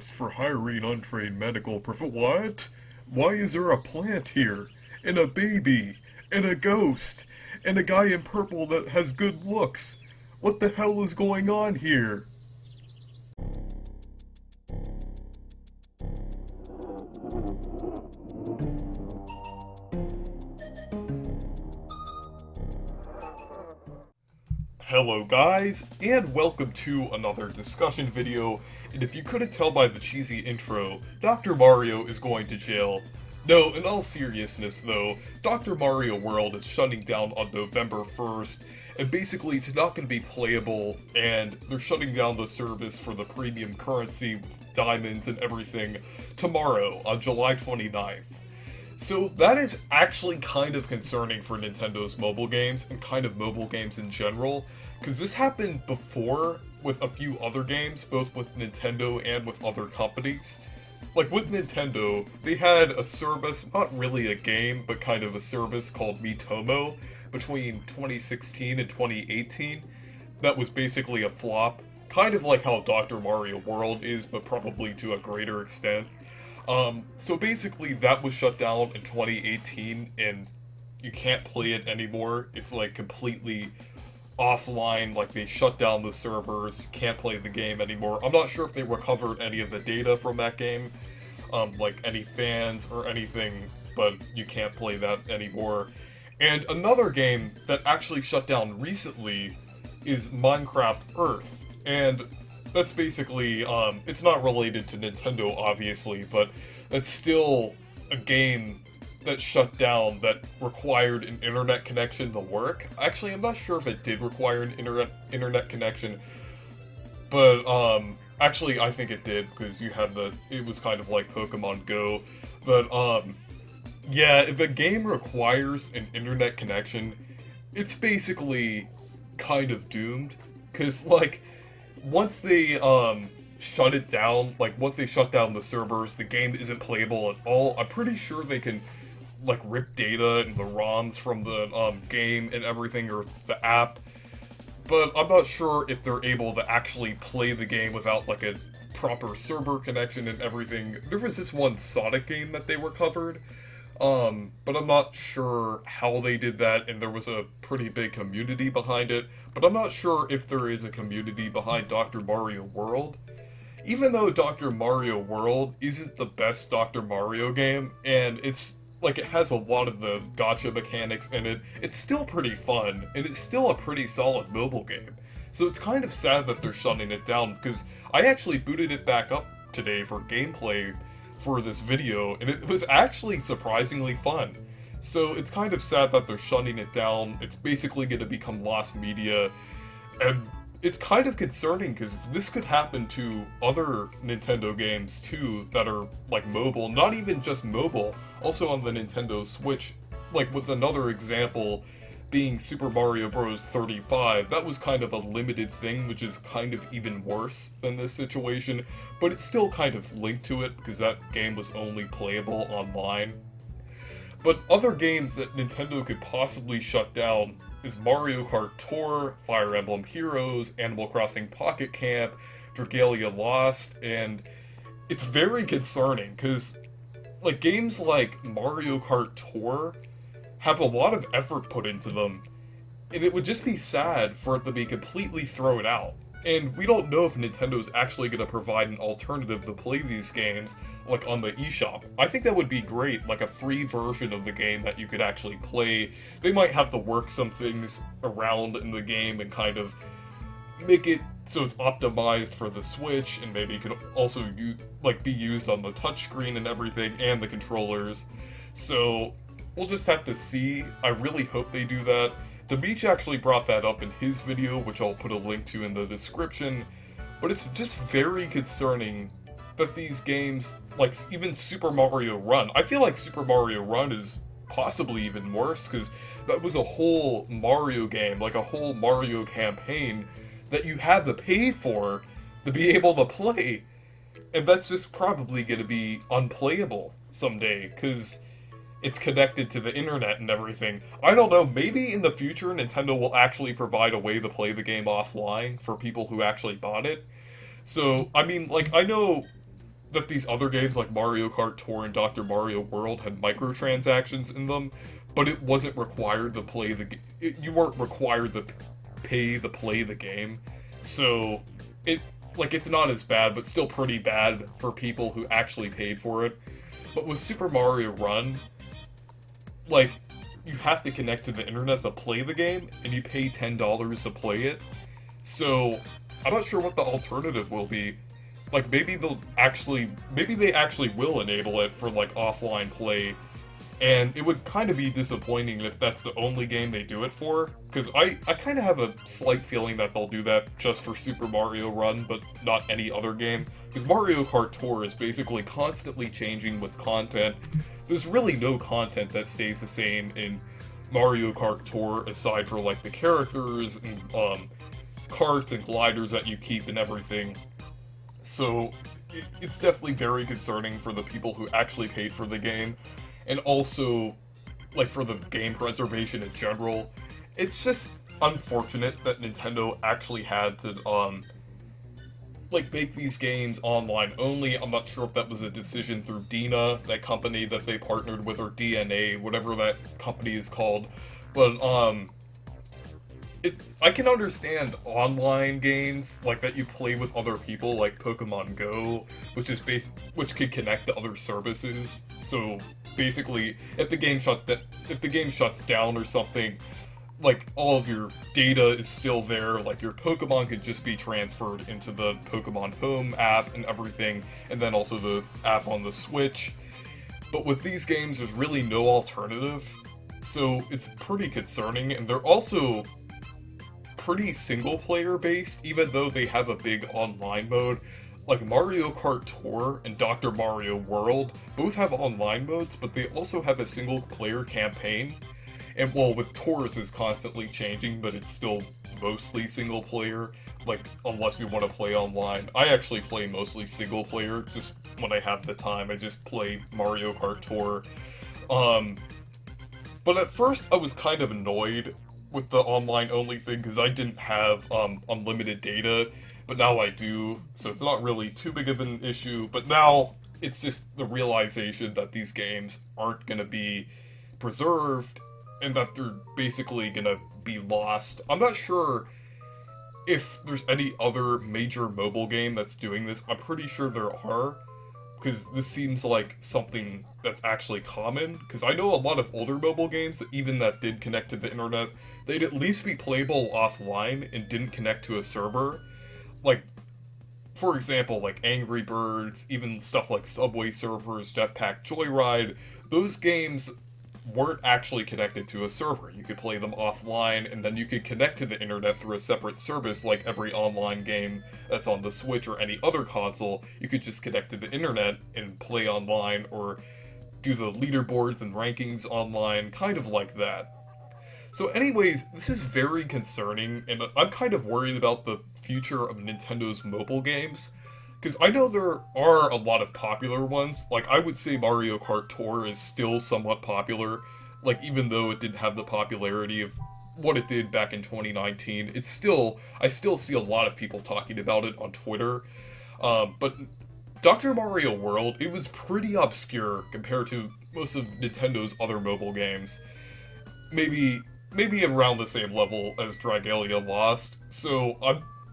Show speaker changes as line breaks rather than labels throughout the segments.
request for hiring untrained medical What? Why is there a plant here? And a baby? And a ghost? And a guy in purple that has good looks? What the hell is going on here? Hello guys, and welcome to another discussion video, and if you couldn't tell by the cheesy intro, Dr. Mario is going to jail. No, in all seriousness though, Dr. Mario World is shutting down on November 1st, and basically it's not going to be playable, and they're shutting down the service for the premium currency, diamonds and everything, tomorrow on July 29th. So that is actually kind of concerning for Nintendo's mobile games, and kind of mobile games in general, because this happened before with a few other games, both with Nintendo and with other companies. Like with Nintendo, they had a service, not really a game, but kind of a service called Miitomo between 2016 and 2018 that was basically a flop, kind of like how Dr. Mario World is, but probably to a greater extent. So basically that was shut down in 2018 and you can't play it anymore. It's like completely offline, like they shut down the servers, you can't play the game anymore. I'm not sure if they recovered any of the data from that game, like any fans or anything, but you can't play that anymore. And another game that actually shut down recently is Minecraft Earth, and that's basically, it's not related to Nintendo, obviously, but it's still a game that shut down that required an internet connection to work. Actually, I'm not sure if it did require an internet connection, but, actually, I think it did, because you had it was kind of like Pokemon Go, but, yeah, if a game requires an internet connection, it's basically kind of doomed, because, like, once they shut it down, like once they shut down the servers, the game isn't playable at all. I'm pretty sure they can like rip data and the ROMs from the game and everything, or the app, but I'm not sure if they're able to actually play the game without like a proper server connection and everything. There was this one Sonic game that they recovered, but I'm not sure how they did that, and there was a pretty big community behind it, but I'm not sure if there is a community behind Dr. Mario World. Even though Dr. Mario World isn't the best Dr. Mario game, and it's like it has a lot of the gacha mechanics in it, it's still pretty fun, and it's still a pretty solid mobile game. So it's kind of sad that they're shutting it down, because I actually booted it back up today for gameplay for this video, and it was actually surprisingly fun. So it's kind of sad that they're shutting it down. It's basically going to become lost media, and it's kind of concerning because this could happen to other Nintendo games too that are like mobile, not even just mobile, also on the Nintendo Switch, like with another example being Super Mario Bros. 35. That was kind of a limited thing, which is kind of even worse than this situation, but it's still kind of linked to it because that game was only playable online. But other games that Nintendo could possibly shut down is Mario Kart Tour, Fire Emblem Heroes, Animal Crossing Pocket Camp, Dragalia Lost, and it's very concerning because like games like Mario Kart Tour have a lot of effort put into them, and it would just be sad for it to be completely thrown out. And we don't know if Nintendo's actually going to provide an alternative to play these games, like on the eShop. I think that would be great, like a free version of the game that you could actually play. They might have to work some things around in the game and kind of make it so it's optimized for the Switch, and maybe it could also be used on the touchscreen and everything, and the controllers. So we'll just have to see. I really hope they do that. The Beach actually brought that up in his video, which I'll put a link to in the description, but it's just very concerning that these games, like even Super Mario Run, I feel like Super Mario Run is possibly even worse, because that was a whole Mario game, like a whole Mario campaign that you had to pay for to be able to play, and that's just probably going to be unplayable someday, because it's connected to the internet and everything. I don't know, maybe in the future Nintendo will actually provide a way to play the game offline for people who actually bought it. So, I mean, like, I know that these other games like Mario Kart Tour and Dr. Mario World had microtransactions in them, but it wasn't required to play you weren't required to pay to play the game. So it's not as bad, but still pretty bad for people who actually paid for it. But with Super Mario Run, like, you have to connect to the internet to play the game, and you pay $10 to play it. So I'm not sure what the alternative will be. Like, maybe they actually will enable it for, like, offline play, and it would kind of be disappointing if that's the only game they do it for, because I kind of have a slight feeling that they'll do that just for Super Mario Run, but not any other game, because Mario Kart Tour is basically constantly changing with content. There's really no content that stays the same in Mario Kart Tour, aside for, like, the characters and, carts and gliders that you keep and everything. So it's definitely very concerning for the people who actually paid for the game, and also, like, for the game preservation in general. It's just unfortunate that Nintendo actually had to, like, make these games online only. I'm not sure if that was a decision through Dina, that company that they partnered with, or DNA, whatever that company is called. But, I can understand online games like that you play with other people, like Pokemon Go, which could connect to other services. So basically, if the game shuts down or something, like, all of your data is still there. Like, your Pokemon could just be transferred into the Pokemon Home app and everything, and then also the app on the Switch. But with these games, there's really no alternative, so it's pretty concerning, and they're also pretty single-player based, even though they have a big online mode. Like, Mario Kart Tour and Dr. Mario World both have online modes, but they also have a single-player campaign. And, well, with Tours is constantly changing, but it's still mostly single-player, like, unless you want to play online. I actually play mostly single-player, just when I have the time. I just play Mario Kart Tour. But at first I was kind of annoyed with the online-only thing, because I didn't have unlimited data, but now I do, so it's not really too big of an issue. But now it's just the realization that these games aren't going to be preserved, and that they're basically going to be lost. I'm not sure if there's any other major mobile game that's doing this. I'm pretty sure there are, because this seems like something that's actually common, because I know a lot of older mobile games that did connect to the internet, they'd at least be playable offline and didn't connect to a server. Like, for example, like Angry Birds, even stuff like Subway Surfers, Jetpack Joyride, those games weren't actually connected to a server. You could play them offline, and then you could connect to the internet through a separate service, like every online game that's on the Switch or any other console. You could just connect to the internet and play online, or do the leaderboards and rankings online, kind of like that. So anyways, this is very concerning, and I'm kind of worried about the future of Nintendo's mobile games, because I know there are a lot of popular ones. Like, I would say Mario Kart Tour is still somewhat popular, like, even though it didn't have the popularity of what it did back in 2019, I still see a lot of people talking about it on Twitter. But Dr. Mario World, it was pretty obscure compared to most of Nintendo's other mobile games. Maybe around the same level as Dragalia Lost. So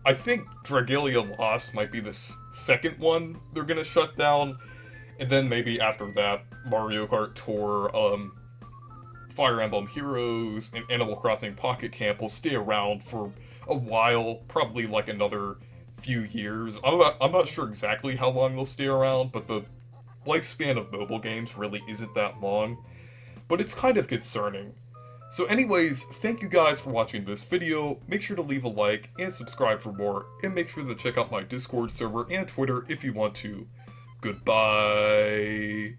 I think Dragalia Lost might be the second one they're gonna shut down, and then maybe after that, Mario Kart Tour, Fire Emblem Heroes, and Animal Crossing Pocket Camp will stay around for a while, probably like another few years. I'm not sure exactly how long they'll stay around, but the lifespan of mobile games really isn't that long. But it's kind of concerning. So anyways, thank you guys for watching this video. Make sure to leave a like and subscribe for more, and make sure to check out my Discord server and Twitter if you want to. Goodbye.